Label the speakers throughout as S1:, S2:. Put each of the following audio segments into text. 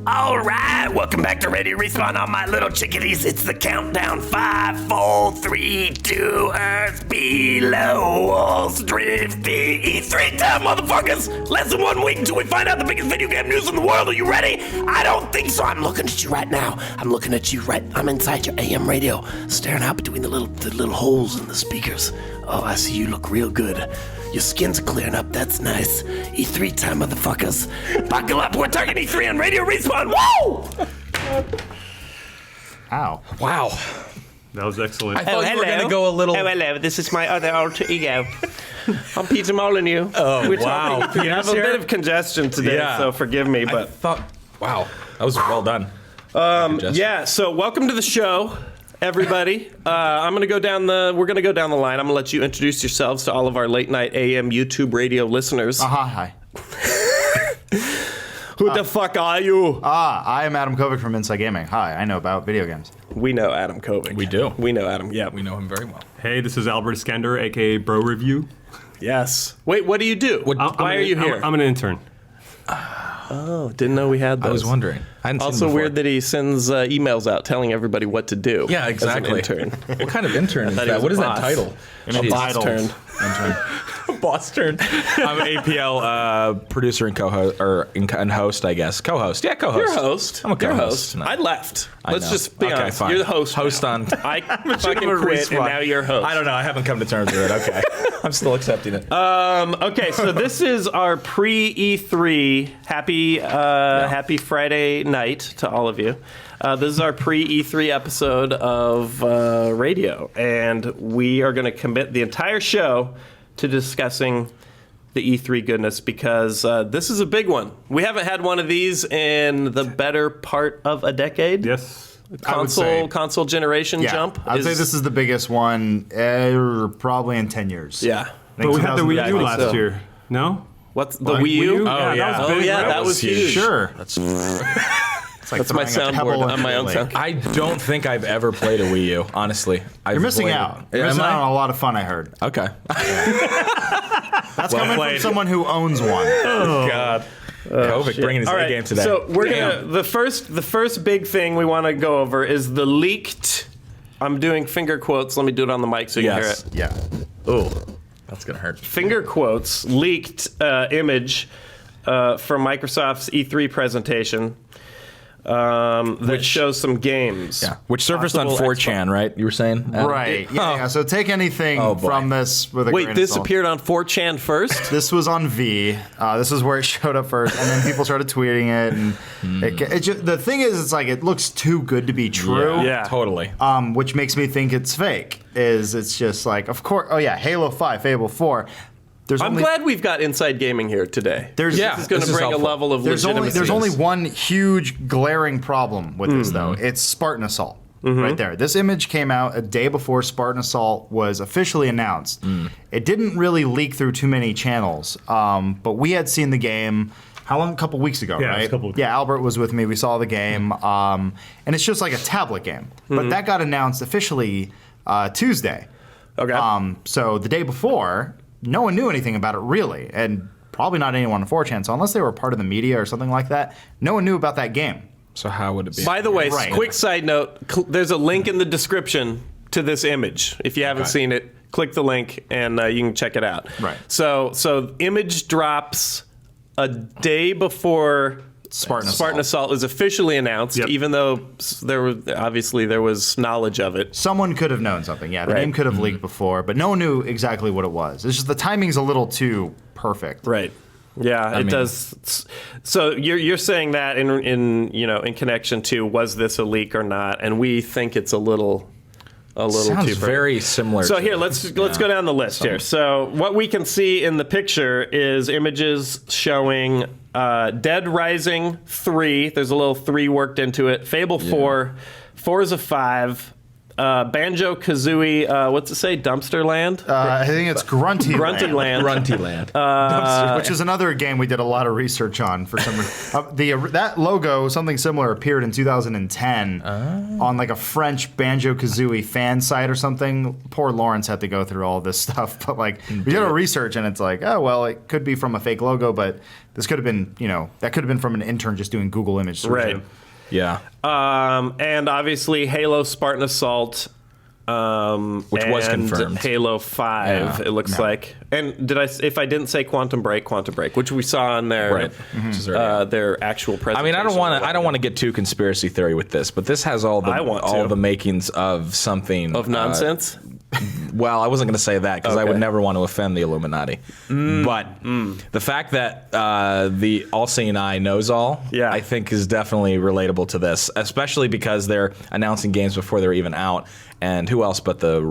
S1: All right, welcome back to Radio Respawn, all my little chickadees. It's the countdown. 5, 4, 3, 2, Earth below, walls drifting. E3 time, motherfuckers. Less than 1 week until we find out the biggest video game news in the world. Are you ready? I don't think so. I'm looking at you right now. I'm inside your AM radio, staring out between the little holes in the speakers. Oh, I see you look real good. Your skin's clearing up, that's nice. E3 time, motherfuckers. Buckle up, we're talking E3 on Radio Respawn. Woo!
S2: Ow.
S3: Wow.
S4: That was excellent.
S3: I thought you were going to go a little...
S1: Oh, hello, this is my other alter ego. I'm Peter Molyneux.
S3: Oh, wow.
S1: We have a bit of congestion today, so forgive me, but...
S3: Wow, that was well done.
S1: Yeah, so welcome to the show, everybody. We're going to go down the line. I'm going to let you introduce yourselves to all of our late night AM YouTube radio listeners.
S2: Hi.
S1: Who the fuck are you?
S2: I am Adam Kovic from Inside Gaming. Hi, I know about video games.
S1: We know Adam Kovic.
S3: We do.
S1: We know Adam, yeah.
S3: We know him very well.
S4: Hey, this is Albert Iskender, a.k.a. Bro Review.
S1: Yes. Wait, what do you do? Why are you here?
S4: I'm an intern.
S1: Oh, didn't know we had those.
S3: I was wondering. I hadn't
S1: Also
S3: seen them before.
S1: weird that he sends emails out telling everybody what to do.
S3: Yeah, exactly.
S1: As an intern.
S3: What kind of intern is
S1: he
S3: that?
S1: was
S3: What
S1: a
S3: is
S1: boss.
S3: that title?
S1: A boss turn.
S3: Boss turn. I'm an APL producer and co-host, and host, I guess. Co-host. Yeah, co-host.
S1: You're a host.
S3: I'm a co-host.
S1: You're a host.
S3: No.
S1: I left.
S3: I
S1: Let's
S3: know.
S1: just be
S3: Okay,
S1: honest.
S3: fine.
S1: You're the host.
S3: Host
S1: now.
S3: on.
S1: I fucking quit, and now you're host.
S3: I don't know. I haven't come to terms with it. Okay. I'm still accepting it.
S1: Okay, so this is our pre-E3. Happy Friday night to all of you. This is our pre-E3 episode of radio, and we are going to commit the entire show to discussing the E3 goodness because this is a big one. We haven't had one of these in the better part of a decade.
S4: Yes.
S1: Console generation jump.
S2: I'd say this is the biggest one probably in 10 years.
S1: Yeah.
S4: But we had the Wii U last
S1: so.
S4: year. No?
S1: What's the Wii U?
S4: Yeah, that was big.
S1: That was huge.
S2: Sure.
S3: That's
S2: It's like
S1: That's my
S2: throwing a pebble
S1: soundboard
S2: into
S1: on my
S2: the
S1: own
S2: lake.
S1: sound.
S3: I don't think I've ever played a Wii U, honestly.
S2: You're missing out. You're missing out on a lot of fun, I heard.
S3: Okay.
S2: That's coming from someone who owns one.
S3: Oh, God. Kovic bringing his
S1: All
S3: A
S1: right,
S3: game today.
S1: so we're gonna the first big thing we want to go over is the leaked. I'm doing finger quotes. Let me do it on the mic so you can hear it.
S2: Yeah.
S3: Oh, that's gonna hurt.
S1: Finger quotes leaked image from Microsoft's E3 presentation that shows some games.
S3: Yeah, which surfaced on
S1: Possible
S3: 4chan, right? You were saying? Adam?
S2: Right. Yeah. So take anything from this with a
S1: Wait,
S2: grain
S1: this
S2: of salt.
S1: appeared on 4chan first?
S2: This was on V. This is where it showed up first, and then people started tweeting it. And the thing is, it's like it looks too good to be true.
S1: Yeah.
S3: Totally.
S2: Which makes me think it's fake. It's just like, of course. Oh yeah, Halo 5, Fable 4.
S1: I'm glad we've got Inside Gaming here today.
S2: There's
S1: This is going to bring a
S3: helpful.
S1: level of legitimacy.
S2: there's only one huge glaring problem with this though. It's Spartan Assault. Right there. This image came out a day before Spartan Assault was officially announced. It didn't really leak through too many channels, but we had seen the game. How long? A couple weeks ago,
S4: Yeah,
S2: right?
S4: a couple weeks.
S2: Yeah, Albert was with me. We saw the game, and it's just like a tablet game. But that got announced officially Tuesday.
S1: Okay.
S2: So the day before, no one knew anything about it really, and probably not anyone on 4chan. So unless they were part of the media or something like that, no one knew about that game.
S3: So how would it be?
S1: By the way,
S2: Right.
S1: quick side note, there's a link in the description to this image. If you haven't seen it, click the link and you can check it out.
S2: Right.
S1: So image drops a day before
S2: Spartan
S1: Assault is officially announced,
S4: Yep.
S1: even though there was knowledge of it.
S2: Someone could have known something. Yeah, the
S1: Right.
S2: game could have leaked before, but no one knew exactly what it was. It's just the timing's a little too perfect.
S1: Right. Yeah, it does. So you're saying that in connection to was this a leak or not? And we think it's a little
S3: Sounds
S1: too perfect.
S3: very similar.
S1: So
S3: to,
S1: here, let's go down the list here. So what we can see in the picture is images showing Dead Rising 3. There's a little 3 worked into it. Fable 4, Forza 5,
S5: Banjo Kazooie. What's it say? Dumpster Land.
S2: I think it's Grunty
S5: Grunted Land.
S3: Grunty Land.
S2: which is another game we did a lot of research on for some reason. That logo, something similar, appeared in 2010 on like a French Banjo Kazooie fan site or something. Poor Lawrence had to go through all this stuff, but like we did our research and it's like, oh well, it could be from a fake logo, but this could have been, that could have been from an intern just doing Google image search.
S5: Right.
S3: Yeah.
S5: And obviously Halo Spartan Assault.
S3: Which was confirmed.
S5: Halo 5, it looks like. And if I didn't say Quantum Break, which we saw on their their actual presentation.
S3: I mean, I don't want to get too conspiracy theory with this, but this has all the makings of something
S5: of nonsense.
S3: Well, I wasn't going to say that because I would never want to offend the Illuminati. But the fact that the all-seeing eye knows all, I think is definitely relatable to this, especially because they're announcing games before they're even out. And who else but the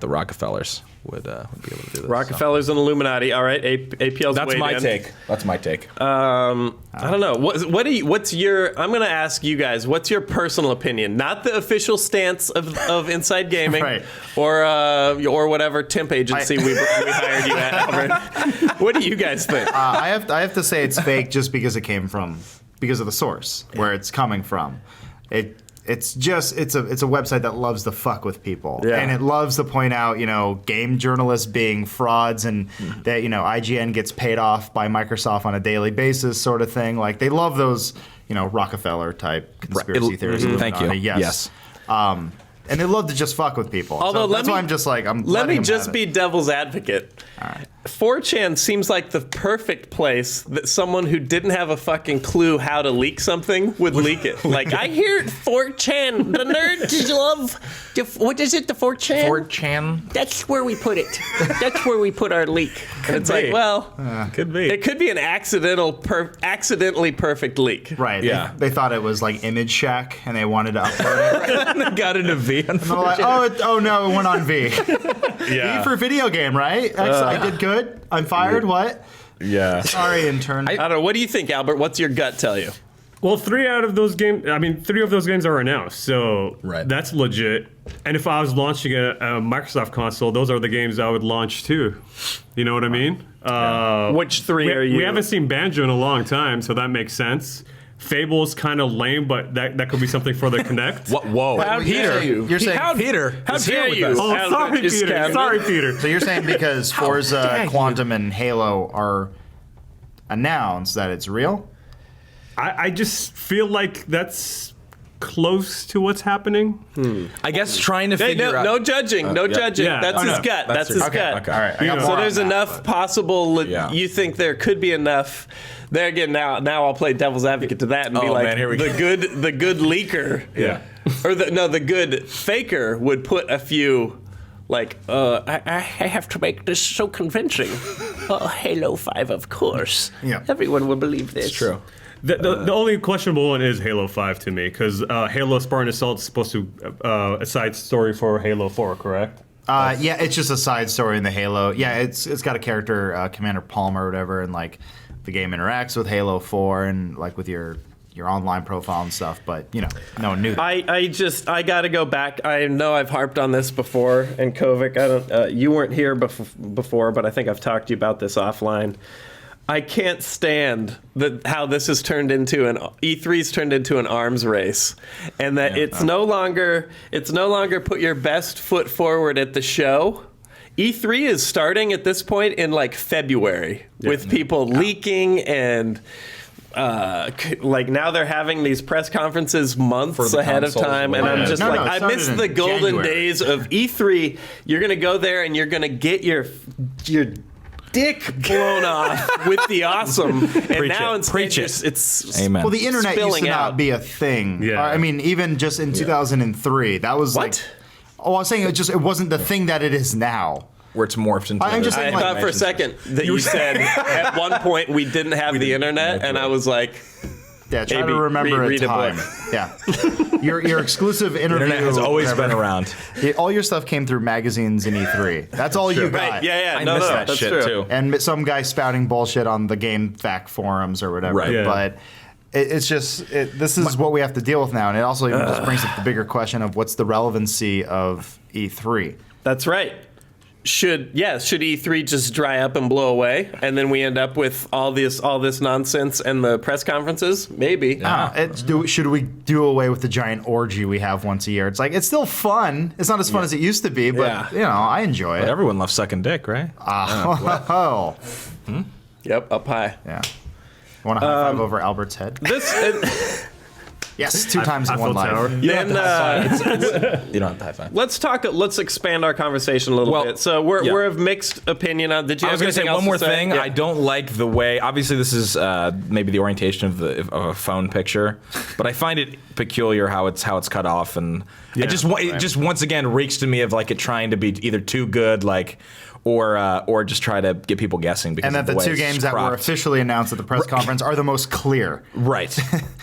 S3: Rockefellers would be able to do this?
S5: Rockefellers and Illuminati. All right, APL's
S3: That's
S5: weighed
S3: my
S5: in.
S3: take. That's my take.
S5: I don't know. What's your? I'm going to ask you guys. What's your personal opinion? Not the official stance of Inside Gaming,
S2: Right.
S5: or whatever temp agency we hired you at, Albert. What do you guys think?
S2: I have to say it's fake just because of the source where it's coming from. It's a website that loves to fuck with people, and it loves to point out game journalists being frauds, and that IGN gets paid off by Microsoft on a daily basis, sort of thing. Like they love those Rockefeller type conspiracy theories.
S3: Thank you.
S2: Yes. And they love to just fuck with people.
S5: Although
S2: That's why I'm just like
S5: let me just be devil's advocate.
S2: All right.
S5: 4chan seems like the perfect place that someone who didn't have a fucking clue how to leak something would leak it. Like, I hear 4chan, the nerds love, what is it, the 4chan?
S3: 4chan?
S5: That's where we put it. That's where we put our leak. And it's like, well,
S3: could be.
S5: it could be an accidentally perfect leak.
S2: Right.
S3: Yeah.
S2: They thought it was like Image Shack, and they wanted to upload it.
S3: They got into V.
S2: And they're like, oh no, it went on V. V for video game, right? I did good. I'm fired. What?
S3: Yeah.
S2: Sorry, intern.
S5: I don't know. What do you think, Albert? What's your gut tell you?
S4: Well, three of those games are announced, so that's legit. And if I was launching a Microsoft console, those are the games I would launch too. You know what I mean?
S5: Which three are you?
S4: We haven't seen Banjo in a long time, so that makes sense. Fable's kind of lame, but that could be something for the Connect.
S3: What? Whoa,
S5: How
S3: Peter!
S2: You're saying
S3: Peter?
S5: How dare you?
S4: Oh, sorry, Peter. Sorry, Peter.
S2: So you're saying because Forza, Quantum, and Halo are announced that it's real?
S4: I just feel like that's close to what's happening.
S3: I guess trying to figure out.
S5: No judging. No judging.
S4: Yeah.
S5: That's his
S4: no.
S5: gut. That's his gut.
S2: Okay. All right. I got
S4: So
S2: more
S5: So there's
S2: on that,
S5: enough
S2: but-
S5: possible.
S3: Yeah.
S5: You think there could be enough. There again, now I'll play devil's advocate to that and be
S3: Oh,
S5: like,
S3: man, here we
S5: the
S3: go.
S5: good leaker,
S3: Yeah.
S5: or the good faker would put a few. Like, I have to make this so convincing. Oh, Halo 5, of course.
S2: Yeah.
S5: Everyone will believe this.
S3: It's true.
S4: The only questionable one is Halo 5 to me, because Halo Spartan Assault is supposed to a side story for Halo 4, correct?
S2: Yeah, it's just a side story in the Halo. Yeah, it's got a character, Commander Palmer or whatever, and like the game interacts with Halo 4 and like with your online profile and stuff. But no one knew that.
S5: I gotta go back. I know I've harped on this before, and Kovic, you weren't here before, but I think I've talked to you about this offline. I can't stand how this has turned into E3's turned into an arms race, and that it's no longer put your best foot forward at the show. E3 is starting at this point in like February with people leaking and like now they're having these press conferences months
S3: the
S5: ahead of
S3: consoles,
S5: time, and I'm just
S2: No,
S5: like,
S2: it
S5: I
S2: started
S5: miss
S2: in
S5: the golden
S2: January.
S5: days of E3. You're gonna go there and you're gonna get your dick blown off with the awesome, and now instead it's
S3: Amen.
S2: Well, the internet used
S5: spilling
S2: to
S5: out.
S2: not be a thing.
S4: Yeah.
S2: I mean, even just in 2003, that was like.
S5: What?
S2: Oh, I was saying it wasn't the thing that it is now.
S3: Where it's morphed into.
S2: I'm just
S5: I
S2: saying, like,
S5: thought for a second that you said at one point we didn't have the internet, and I was like,
S2: Yeah, try
S5: Maybe
S2: to remember
S5: read
S2: a
S5: a
S2: time.
S5: book.
S2: Yeah, your exclusive interview.
S3: Internet has always
S2: whatever.
S3: been around.
S2: All your stuff came through magazines in E3. That's all you got.
S5: right, yeah,
S3: I
S5: no,
S3: miss
S5: no,
S3: that
S5: that's
S3: shit
S5: true.
S3: too.
S2: And some guy spouting bullshit on the Game Fact forums or whatever.
S3: Right.
S4: Yeah.
S2: But This is what we have to deal with now, and it also even just brings up the bigger question of what's the relevancy of E3.
S5: That's right. Should E3 just dry up and blow away, and then we end up with all this nonsense and the press conferences? Maybe.
S2: Should we do away with the giant orgy we have once a year? It's like, it's still fun. It's not as fun as it used to be, but I enjoy it.
S3: But everyone loves sucking dick, right?
S5: Yep, up high.
S2: Yeah. Want a high five over Albert's head? Yes, 2 times in one life.
S3: You don't have to high five.
S5: Let's expand our conversation a little bit. So we're of mixed opinion on. Did you?
S3: I was going to say one more thing.
S5: Yeah.
S3: I don't like the way. Obviously, this is maybe the orientation of a phone picture, but I find it peculiar how it's cut off, and it just once again reeks to me of like it trying to be either too good, like. Or just try to get people guessing. Because
S2: and that the 2 games that were officially announced at the press conference are the most clear.
S3: Right.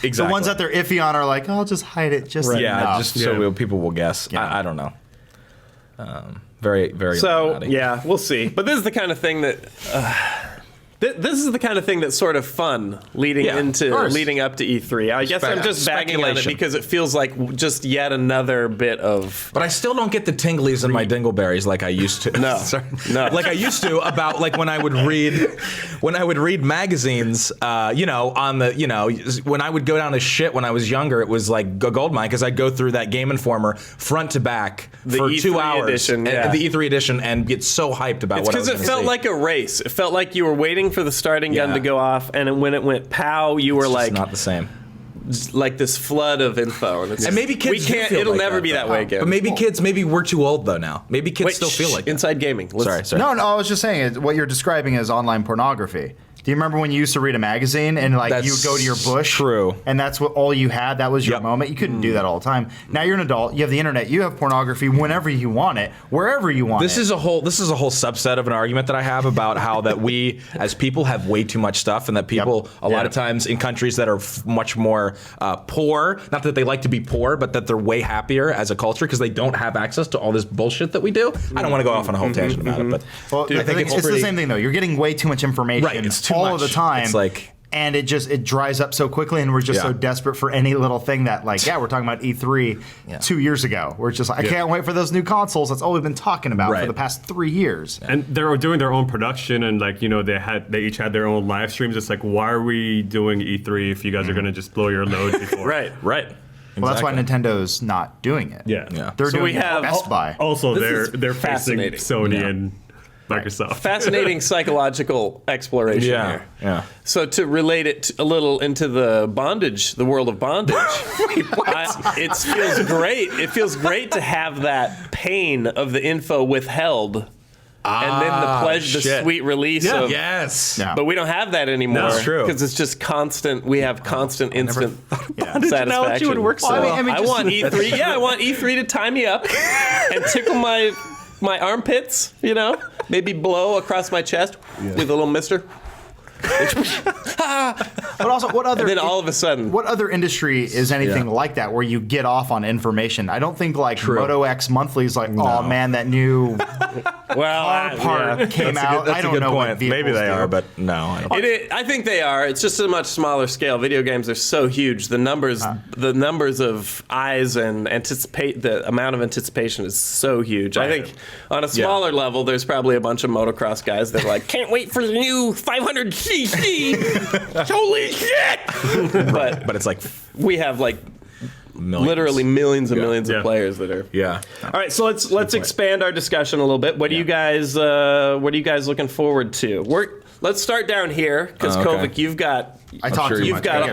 S3: Exactly.
S2: The ones that they're iffy on are like, I'll just hide it just enough.
S3: So people will guess. Yeah. I don't know. Very, very.
S5: So, we'll see. But this is the kind of thing that... This is the kind of thing that's sort of fun leading up to E3. I guess I'm just bagging on it because it feels like just yet another bit of.
S3: But I still don't get the tinglies in my dingleberries like I used to.
S5: No, no.
S3: Like I used to about like when I would read magazines. When I would go down to shit when I was younger, it was like a gold mine because I'd go through that Game Informer front to back for
S5: E3
S3: 2 hours,
S5: edition,
S3: the E3 edition, and get so hyped about what I was going to see.
S5: Because it felt like a race. It felt like you were waiting for the starting gun to go off, and when it went pow, you were like,
S3: not the same.
S5: Like this flood of info, and
S3: maybe kids
S5: it'll never be that way again.
S3: But maybe we're too old though now. Maybe kids still feel like
S5: inside gaming.
S3: Sorry.
S2: No, I was just saying what you're describing is online pornography. Do you remember when you used to read a magazine and you would go to your bush?
S3: True.
S2: And that's what all you had. That was your moment. You couldn't do that all the time. Now you're an adult. You have the internet. You have pornography whenever you want it, wherever you want it.
S3: This is a whole subset of an argument that I have about how that we as people have way too much stuff, and that people a lot of times in countries that are much more poor, not that they like to be poor, but that they're way happier as a culture because they don't have access to all this bullshit that we do. I don't want to go off on a whole tangent about it, but
S2: I think it's the same thing though. You're getting way too much information.
S3: Right, it's too
S2: all
S3: much.
S2: of the time.
S3: It's like,
S2: and it dries up so quickly, and we're just so desperate for any little thing that we're talking about E3 2 years ago. We're just like, I can't wait for those new consoles. That's all we've been talking about for the past 3 years.
S4: And they're doing their own production, and they each had their own live streams. It's like, why are we doing E3 if you guys are going to just blow your load before?
S5: Right.
S2: Well, that's why Nintendo's not doing it.
S4: Yeah.
S2: They're doing Best Buy.
S4: Also, they're facing Sony and Microsoft.
S5: Fascinating psychological exploration here.
S3: Yeah.
S5: So to relate it a little into the world of bondage, it feels great. It feels great to have that pain of the info withheld. And then the sweet release of but we don't have that anymore.
S3: That's true.
S5: Because it's just constant. We have constant instant satisfaction.
S3: Analogy would work so well.
S5: I want E3. I want E3 to tie me up and tickle my armpits, maybe blow across my chest with a little mister.
S2: But also,
S5: and then all of a sudden,
S2: what other industry is anything like that where you get off on information? I don't think Moto X Monthly is like, oh man, that new car part came out.
S3: That's
S2: I don't know
S3: point.
S2: what vehicles
S3: Maybe they
S2: do.
S3: are, but no.
S5: I think they are. It's just a much smaller scale. Video games are so huge. The numbers of eyes and the amount of anticipation is so huge. Right. I think on a smaller level, there's probably a bunch of motocross guys that are like, can't wait for the new 500cc. Holy shit! But
S3: it's like
S5: we have literally millions and millions of players that are.
S3: Yeah.
S5: All right, so let's expand our discussion a little bit. What are you guys looking forward to? Let's start down here because Kovic, you've got.
S2: I talked too much.
S5: You've got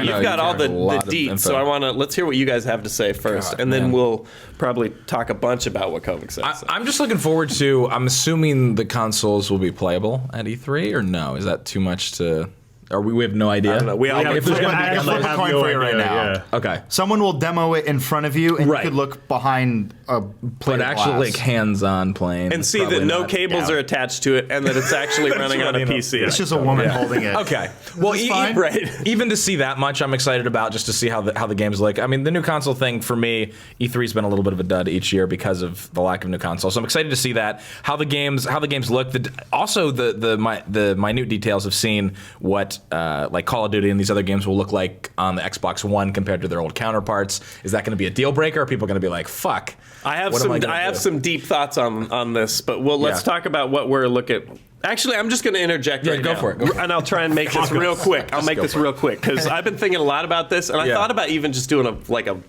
S5: you've got all the deets. So let's hear what you guys have to say first, and then we'll probably talk a bunch about what Kovic says.
S3: I'm just looking forward to. I'm assuming the consoles will be playable at E3, or no? Is that too much to? Or we have no idea.
S5: I don't know. We
S2: If there's going to be a flip a coin for you right now.
S4: Yeah.
S3: Okay.
S2: Someone will demo it in front of you, and you could look behind a plate
S3: But
S2: of
S3: actually,
S2: glass.
S3: hands-on playing.
S5: and see that no cables are attached to it, and that it's actually running on a PC.
S2: It's just a woman holding it.
S3: Okay. Well, even to see that much, I'm excited about just to see how the games look. I mean, the new console thing for me, E3's been a little bit of a dud each year because of the lack of new consoles. So I'm excited to see that how the games look. Also, the minute details of seeing what like Call of Duty and these other games will look like on the Xbox One compared to their old counterparts? Is that going to be a deal breaker? Or are people going to be like, fuck?
S5: I have some deep thoughts on this, but let's talk about what we're looking. Actually, I'm just going to interject right
S3: go
S5: now.
S3: for it.
S5: And I'll try and make this real quick. I'll make this real quick because I've been thinking a lot about this, and I thought about even just doing a
S3: vlog.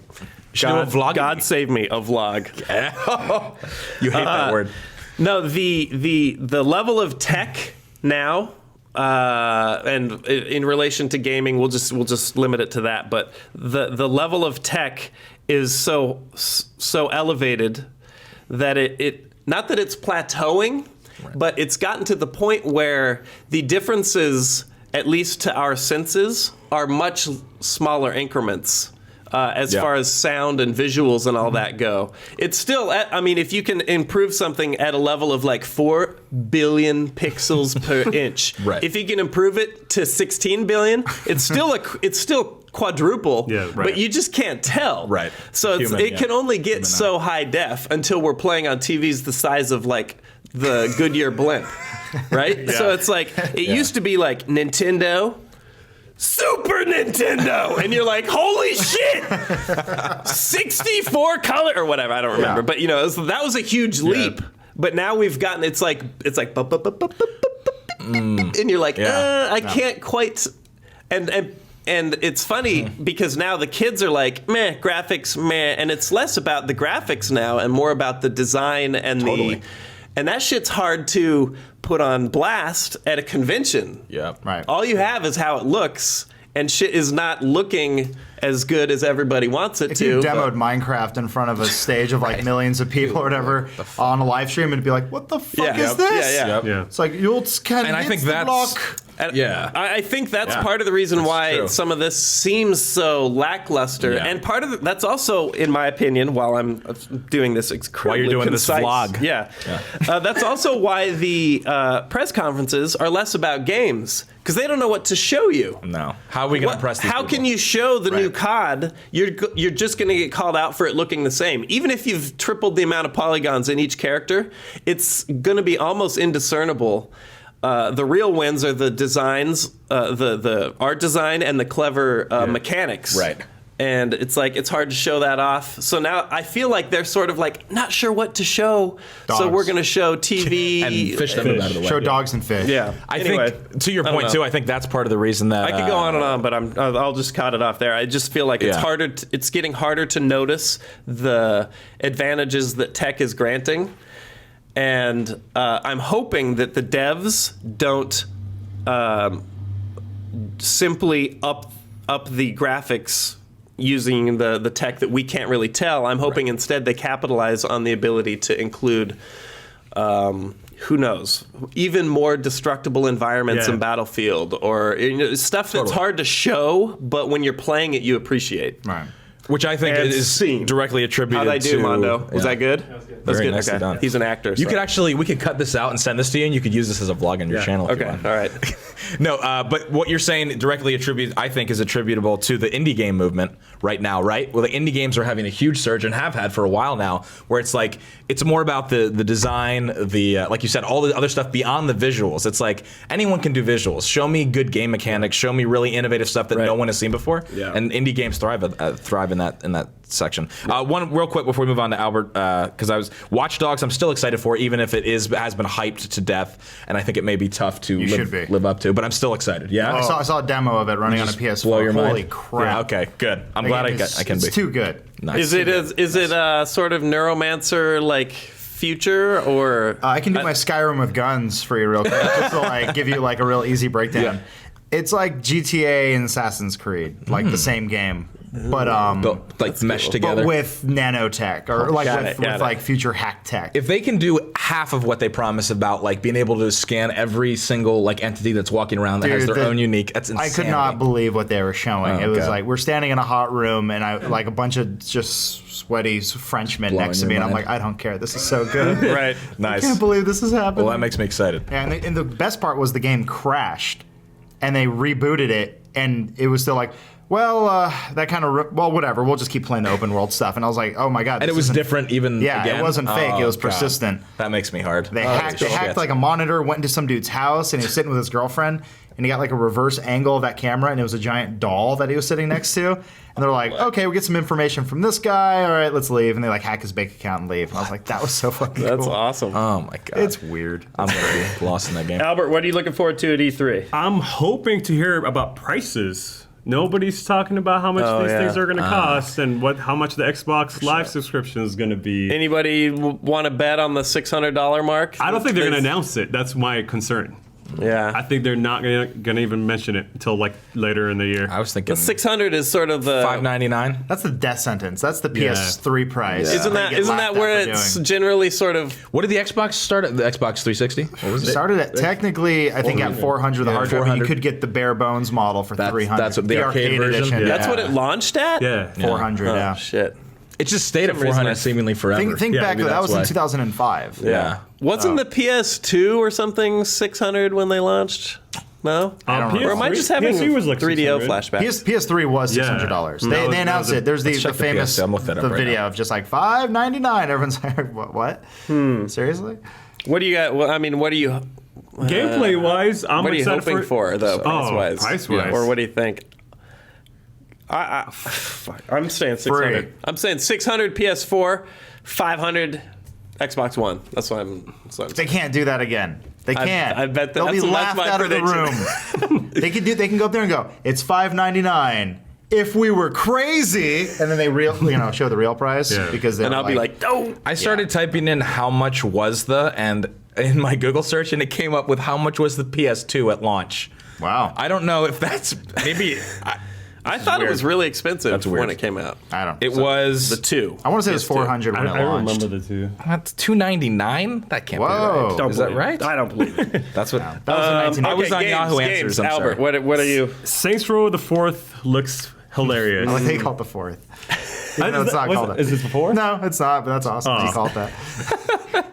S5: God save me, a vlog.
S3: You hate that word.
S5: No, the level of tech now, and in relation to gaming, we'll just limit it to that. But the level of tech is so elevated that it not that it's plateauing, but it's gotten to the point where the differences, at least to our senses, are much smaller increments. As far as sound and visuals and all that go. It's still, if you can improve something at a level of like 4 billion pixels per inch, if you can improve it to 16 billion, it's still quadruple, but you just can't tell.
S3: Right.
S5: So it can only get so high def until we're playing on TVs the size of like the Goodyear blimp, right? So it's like, it used to be like Nintendo, Super Nintendo, and you're like, holy shit, 64 color or whatever, I don't remember, but that was a huge leap. But now we've gotten, it's like and you're like, I can't quite, and it's funny because now the kids are like, meh, graphics, meh, and it's less about the graphics now and more about the design and and that shit's hard to put on blast at a convention.
S3: Yeah,
S2: right.
S5: All you have is how it looks, and shit is not looking as good as everybody wants it
S2: if
S5: to.
S2: you demoed Minecraft in front of a stage of like millions of people or whatever on a live stream, it'd be like, what the fuck is this?
S5: Yeah.
S2: It's like, you'll scan
S3: and I think that's
S2: block.
S5: I think that's part of the reason why some of this seems so lackluster, and part of that's also, in my opinion, while I'm doing this incredibly
S3: while you're doing
S5: concise,
S3: this vlog,
S5: that's also why the press conferences are less about games because they don't know what to show you.
S3: No, how are we going to press these
S5: How
S3: people?
S5: can you show the new COD? You're just going to get called out for it looking the same, even if you've tripled the amount of polygons in each character. It's going to be almost indiscernible. The real wins are the designs, the art design, and the clever mechanics.
S3: Right.
S5: And it's like, it's hard to show that off. So now I feel like they're sort of like, not sure what to show.
S2: Dogs.
S5: So we're going to show TV.
S3: and fish them out of the way.
S2: Show dogs and fish.
S5: Yeah.
S3: I
S5: Anyway,
S3: think, to your point, too, I think that's part of the reason that...
S5: I could go on and on, but I'll just cut it off there. I just feel like it's harder. It's getting harder to notice the advantages that tech is granting. And I'm hoping that the devs don't simply up the graphics using the tech that we can't really tell. I'm hoping instead they capitalize on the ability to include, who knows, even more destructible environments in Battlefield or stuff that's hard to show, but when you're playing it, you appreciate.
S2: Right.
S3: Which I think
S5: And
S3: is
S5: scene.
S3: directly attributed to...
S5: How'd I do, Mondo? Was that good? That's
S3: Very
S5: good.
S3: nicely done.
S5: He's an actor.
S3: You could actually, we could cut this out and send this to you, and you could use this as a vlog on your channel if you
S5: Okay,
S3: want.
S5: all right.
S3: No, but what you're saying directly I think is attributable to the indie game movement right now, right? Well, the indie games are having a huge surge and have had for a while now, where it's like, it's more about the design, like you said, all the other stuff beyond the visuals. It's like, anyone can do visuals. Show me good game mechanics, show me really innovative stuff that no one has seen before.
S5: Yeah.
S3: And indie games thrive in that section. One real quick before we move on to Albert, because Watch Dogs, I'm still excited for, even if it has been hyped to death, and I think it may be tough to live up to, but I'm still excited. Yeah,
S2: I saw a demo of it running on a PS4.
S3: blow your
S2: Holy
S3: mind.
S2: crap!
S3: Yeah, okay, good. I'm glad I can be.
S2: It's too good.
S3: Nice.
S5: Is it a sort of neuromancer like future or?
S2: I can do my Skyrim with guns for you real quick, just to like give you like a real easy breakdown.
S3: Yeah.
S2: It's like GTA and Assassin's Creed, like the same game. But
S3: like meshed together
S2: but with nanotech or like with like future hack tech.
S3: If they can do half of what they promise about like being able to scan every single like entity that's walking around that has their own unique, that's insanity.
S2: I could not believe what they were showing. It was like we're standing in a hot room and I like a bunch of just sweaty Frenchmen next to me, and I'm like, I don't care. This is so good.
S5: Right.
S3: Nice.
S2: I can't believe this is happening.
S3: Well, that makes me excited.
S2: Yeah, and the best part was the game crashed, and they rebooted it, and it was still like, well, that kind of, well, whatever. We'll just keep playing the open world stuff. And I was like, oh my God.
S3: And it was different even
S2: Yeah,
S3: again?
S2: it wasn't fake. It was
S3: God.
S2: persistent.
S3: That makes me hard.
S2: They hacked like a monitor, went into some dude's house, and he was sitting with his girlfriend, and he got like a reverse angle of that camera, and it was a giant doll that he was sitting next to. And they're like, okay, we get some information from this guy. All right, let's leave. And they like hack his bank account and leave. And I was like, that was so fucking
S5: That's
S2: cool.
S5: awesome.
S3: Oh my God.
S2: It's weird.
S3: I'm going to be lost in that game.
S5: Albert, what are you looking forward to at E3?
S4: I'm hoping to hear about prices. Nobody's talking about how much these things are going to cost and how much the Xbox Live subscription is going to be.
S5: Anybody want to bet on the $600 mark?
S4: I don't think they're going to announce it. That's my concern.
S5: Yeah.
S4: I think they're not going to even mention it until like later in the year.
S3: I was thinking
S5: The 600 is sort of the
S3: $599.
S2: That's the death sentence. That's the PS3 price.
S5: Isn't
S2: They get
S5: that
S2: laughed
S5: where
S2: at for
S5: it's
S2: doing.
S5: generally sort of
S3: What did the Xbox start at? The Xbox 360? What was it?
S2: Started at technically, I think at 400 the hard drive. But you
S3: 400.
S2: could get the bare bones model for 300.
S3: that's what the arcade version? Yeah.
S5: that's what it launched at?
S4: Yeah.
S2: 400.
S5: Oh,
S2: Yeah.
S5: shit.
S3: It just stayed at
S5: For some reason
S3: 400
S5: I-
S3: seemingly forever.
S2: Think
S4: Yeah,
S2: back.
S3: maybe
S2: That was
S3: that's
S2: in
S3: why.
S2: 2005.
S3: Yeah.
S5: Wasn't the PS2 or something 600 when they launched? No?
S2: don't know.
S5: Or am I just having
S4: PS3 was like
S5: 3DO
S4: 600.
S5: flashbacks?
S2: PS3 was $600.
S4: Yeah.
S2: They announced it. There's the
S3: check the
S2: famous
S3: PS2. I'm looking that up
S2: the
S3: right
S2: video
S3: now.
S2: of just like $599. Everyone's like, what? Seriously?
S5: What do you got? Well, I mean, what do you
S4: Gameplay wise, I'm
S5: what are you
S4: excited
S5: hoping for though, price-wise?
S4: price-wise.
S5: Or what do you think? Fuck, I'm saying 600.
S2: Free.
S5: I'm saying 600 PS4, 500 Xbox One. That's what I'm saying.
S2: They can't do that again. They can't.
S5: I bet
S2: they'll be
S5: that's
S2: laughed
S5: my
S2: out of the
S5: prediction.
S2: room. They can go up there and go, it's $599. If we were crazy, and then they show the real price because they
S5: And I'll be like, no.
S3: I started typing in how much was and in my Google search, and it came up with how much was the PS2 at launch.
S2: wow.
S3: I don't know if that's maybe.
S5: I thought it was really expensive
S3: That's weird.
S5: when it came out.
S2: I don't.
S3: It was
S5: The 2.
S2: I want to say it was
S5: PS2.
S2: 400 when it
S4: I
S2: launched.
S4: remember the two.
S3: that's $299. That can't
S2: Whoa.
S3: be right. Is that right?
S5: I don't believe it.
S3: That's what.
S2: That was in
S3: I was
S2: 1980.
S3: on Yahoo
S5: games,
S3: Answers. I'm
S5: Albert,
S3: sorry.
S5: what are you?
S4: Saints Row the 4th looks hilarious.
S2: I like they call it the fourth. Even though it's not called that.
S4: Is this before?
S2: No, it's not, but that's awesome. They call it that.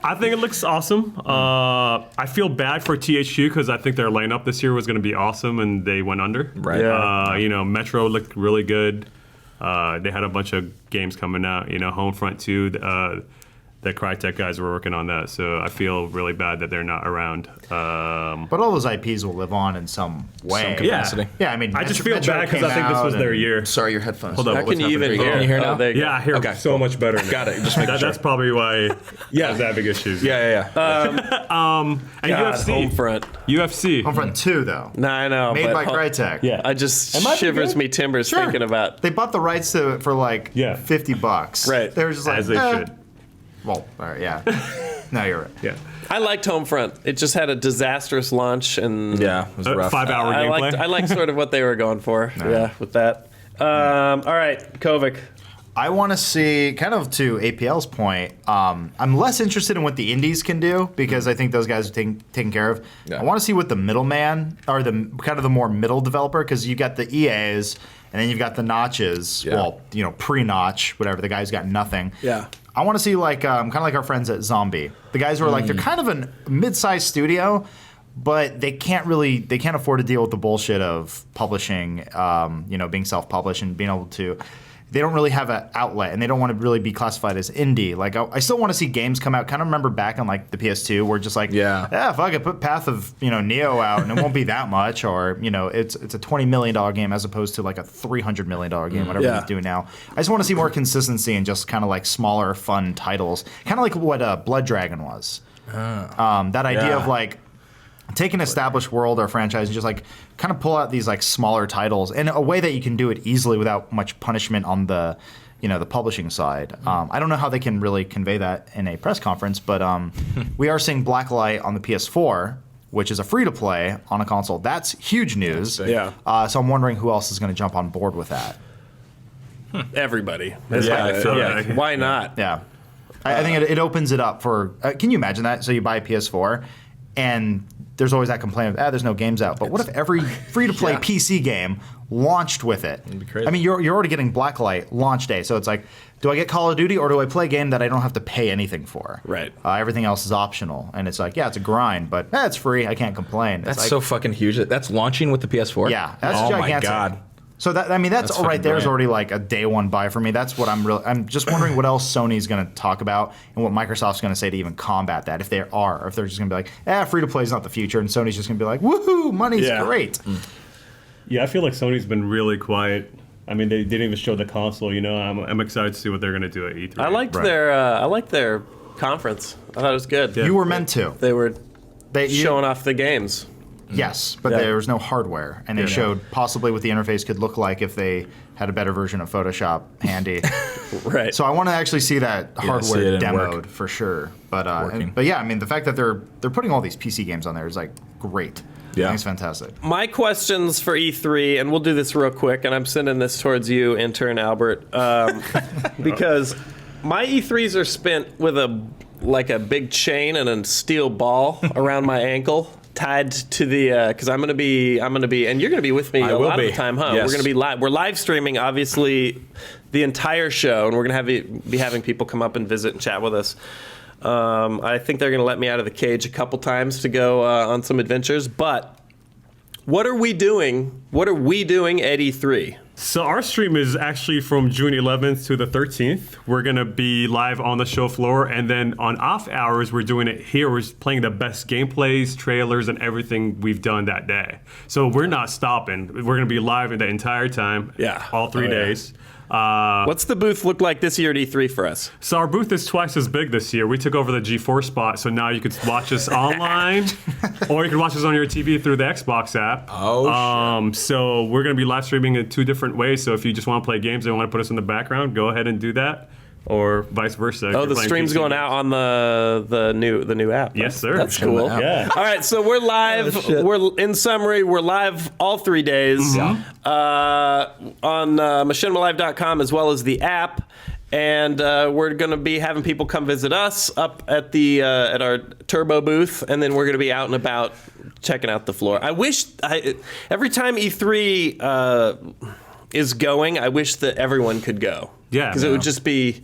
S4: I think it looks awesome. I feel bad for THQ because I think their lineup this year was going to be awesome and they went under.
S3: Right.
S5: Yeah.
S4: Metro looked really good. They had a bunch of games coming out. Homefront 2. The Crytek guys were working on that, so I feel really bad that they're not around.
S2: But all those IPs will live on in some way.
S3: Some capacity.
S2: Yeah, I mean,
S4: I just
S2: Metro
S4: feel bad because I
S2: came
S4: think this was
S2: out
S4: their
S2: and-
S4: year.
S3: Sorry, your headphones.
S4: Hold on.
S5: How
S4: what's
S5: can you even
S4: happening?
S5: hear?
S3: Can you hear
S5: Oh,
S3: now?
S5: there you go.
S4: Yeah, I hear
S3: Okay,
S4: so
S3: cool.
S4: much better. Now.
S3: Got it. Just making sure.
S4: That's probably why I was having issues.
S3: Yeah.
S4: And
S5: God,
S4: UFC.
S5: Homefront.
S4: UFC.
S2: Homefront 2, though.
S5: No, I know.
S2: Made
S5: but
S2: by Crytek.
S4: Yeah.
S5: I just
S4: It might be
S5: shivers
S4: good.
S5: me timbers
S2: Sure.
S5: thinking about.
S2: They bought the rights to it for like
S4: Yeah.
S2: $50.
S5: Right.
S2: They were just like,
S4: As they should.
S2: Well, all right, yeah. No, you're right.
S4: Yeah.
S5: I liked Homefront. It just had a disastrous launch, and
S3: Yeah, it was rough.
S4: 5-hour gameplay.
S5: I liked sort of what they were going for. Yeah, with that. All right, Kovic.
S2: I want to see, kind of to APL's point, I'm less interested in what the indies can do because I think those guys are taken care of.
S3: Yeah.
S2: I want to see what the middleman, or the kind of the more middle developer, because you've got the EAs and then you've got the Notches,
S3: Yeah.
S2: well, pre-Notch, whatever, the guys got nothing.
S5: Yeah.
S2: I want to see kind of like our friends at Zombie. The guys who are like, they're kind of a mid-sized studio, but they can't afford to deal with the bullshit of publishing, being self-published and being able to. They don't really have an outlet, and they don't want to really be classified as indie. Like, I still want to see games come out. Kind of remember back on like the PS2, where just like, fuck it, put Path of Neo out, and it won't be that much, or it's a $20 million game as opposed to like a $300 million game, whatever
S5: Yeah.
S2: they do now. I just want to see more consistency and just kind of like smaller, fun titles, kind of like what Blood Dragon was. That idea of like take an established world or franchise and just like kind of pull out these like smaller titles in a way that you can do it easily without much punishment on the the publishing side. I don't know how they can really convey that in a press conference, but we are seeing Blacklight on the PS4, which is a free to play on a console. That's huge news.
S5: Yeah.
S2: So I'm wondering who else is going to jump on board with that.
S5: Everybody.
S4: Yeah, I feel like-
S5: Why not?
S2: Yeah. I think it opens it up for. Can you imagine that? So you buy a PS4, and there's always that complaint of, there's no games out. But what if every free-to-play PC game launched with it? That'd
S3: be crazy.
S2: I mean, you're already getting Blacklight launch day, so it's like, do I get Call of Duty or do I play a game that I don't have to pay anything for?
S5: Right.
S2: Everything else is optional, and it's like, it's a grind, but it's free. I can't complain. It's
S3: That's
S2: like,
S3: so fucking huge. That's launching with the PS4.
S2: Yeah, that's
S3: oh
S2: gigantic.
S3: my god.
S2: So that's
S3: That's
S2: right there is
S3: fucking
S2: already like a day one buy for me. That's what I'm just wondering what else Sony's going to talk about and what Microsoft's going to say to even combat that, if they are, or if they're just going to be like, free to play is not the future, and Sony's just going to be like, woohoo, money's great.
S4: Yeah, I feel like Sony's been really quiet. I mean, they didn't even show the console. You know, I'm excited to see what they're going to do at E3.
S5: I liked their conference. I thought it was good.
S2: You were meant to.
S5: They were showing off the games.
S2: Yes, but there was no hardware, and they showed possibly what the interface could look like if they had a better version of Photoshop handy.
S5: Right.
S2: So I want to actually see that
S3: see
S2: hardware
S3: it in
S2: demoed
S3: work.
S2: for sure. But
S3: Working.
S2: but yeah, I mean the fact that they're putting all these PC games on there is like great.
S3: Yeah.
S2: I think it's fantastic.
S5: My questions for E3, and we'll do this real quick, and I'm sending this towards you, intern Albert, because my E3s are spent with a big chain and a steel ball around my ankle, tied to the because I'm gonna be, and you're gonna be with me a lot of the time, huh?
S3: Yes.
S5: We're gonna be live. We're live streaming, obviously, the entire show, and we're gonna be having people come up and visit and chat with us. I think they're going to let me out of the cage a couple times to go on some adventures. But what are we doing? What are we doing at E3?
S4: So our stream is actually from June 11th to the 13th. We're going to be live on the show floor. And then on off hours, we're doing it here. We're playing the best gameplays, trailers, and everything we've done that day. So we're not stopping. We're going to be live the entire time.
S5: Yeah.
S4: All 3 days.
S5: What's the booth look like this year at E3 for us?
S4: So our booth is twice as big this year. We took over the G4 spot, so now you could watch us online, or you can watch us on your TV through the Xbox app. So we're going to be live streaming in 2 different ways. So if you just want to play games and want to put us in the background, go ahead and do that, or vice versa.
S5: Oh, the stream's going out on the new app.
S4: Yes, sir.
S5: That's cool.
S4: Yeah.
S5: All right, so we're live. In summary, we're live all 3 days on machinimalive.com as well as the app. And we're going to be having people come visit us up at the at our Turbo booth, and then we're going to be out and about checking out the floor. I wish every time E3 is going, I wish that everyone could go.
S4: Yeah,
S5: because it would just be.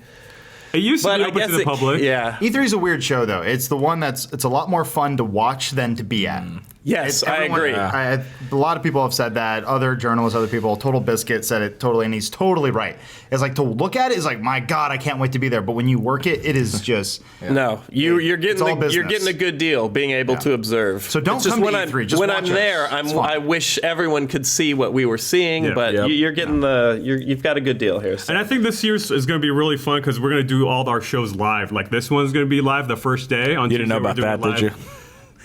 S4: It used to
S5: But
S4: be
S5: I
S4: open
S5: guess
S4: to the public.
S5: Yeah.
S2: E3 is a weird show though. It's the one it's a lot more fun to watch than to be at.
S5: Yes, I agree.
S2: A lot of people have said that. Other journalists, other people. Total Biscuit said it totally, and he's totally right. It's like to look at it is like, my God, I can't wait to be there. But when you work it, it is just
S5: No, you're getting
S2: all
S5: you're
S2: business.
S5: getting a good deal being able to observe.
S2: So don't
S5: It's just
S2: come to
S5: when
S2: E3,
S5: I'm,
S2: just
S5: when
S2: watch
S5: I'm
S2: us.
S5: there,
S2: It's fun.
S5: I wish everyone could see what we were seeing,
S4: Yeah.
S5: but
S3: Yep.
S5: you're getting you've got a good deal here. So.
S4: And I think this year is going to be really fun because we're going to do all our shows live. Like this one's going to be live the first day. On
S3: You didn't know
S4: Tuesday,
S3: about
S4: we're
S3: that,
S4: doing
S3: did you?
S4: live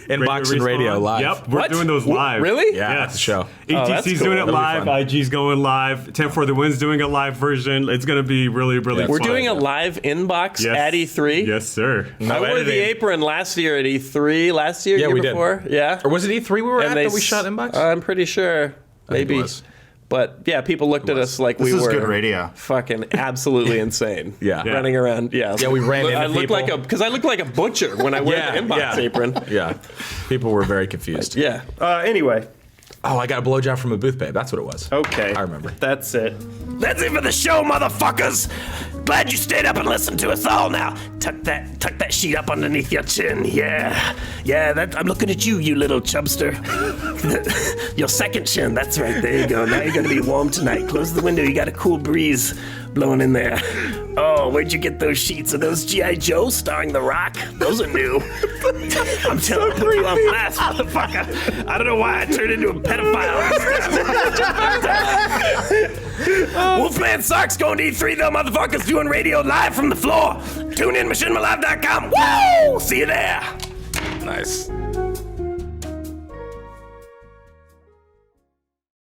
S3: Inbox and radio
S4: Respawn.
S3: live.
S4: Yep, we're
S5: What?
S4: doing those live.
S5: Really?
S3: Yeah,
S4: Yes.
S3: that's the show.
S5: that's
S4: ETC's
S5: cool.
S4: doing it
S3: That'll be
S4: live.
S3: fun.
S4: IG's going live. 10 for the Win's doing a live version. It's going to be really, really fun.
S5: We're doing a live inbox
S4: Yes.
S5: at E3.
S4: Yes, sir.
S5: I wore the
S3: editing.
S5: apron last year at E3. Last year,
S3: Yeah,
S5: year
S3: we did.
S5: before. Yeah.
S3: Or was it E3 we were at that we
S5: s-
S3: shot Inbox?
S5: I'm pretty sure.
S3: think it
S5: Maybe.
S3: was.
S5: But yeah, people looked at us like
S2: This
S5: we
S2: is
S5: were
S2: good radio.
S5: fucking absolutely insane.
S3: Yeah. Yeah.
S5: Running around. Yeah.
S3: Yeah, we ran into
S5: I looked
S3: people.
S5: because I looked like a butcher when I wear the inbox apron.
S3: Yeah. People were very confused.
S5: Yeah. Anyway.
S3: Oh, I got a blowjob from a booth babe. That's what it was.
S5: Okay.
S3: I remember.
S5: That's it.
S1: That's it for the show, motherfuckers. Glad you stayed up and listened to us all. Now, tuck that sheet up underneath your chin. Yeah. I'm looking at you, you little chubster. Your second chin. That's right. There you go. Now you're gonna be warm tonight. Close the window. You got a cool breeze blowing in there. Oh, where'd you get those sheets? Are those G.I. Joe starring The Rock? Those are new. I'm telling you, I'm blast, motherfucker. I don't know why I turned into a pedophile. Wolfman Sark's going to E3 though, motherfuckers, doing radio live from the floor. Tune in, machinimalive.com. Woo! See you there.
S3: Nice.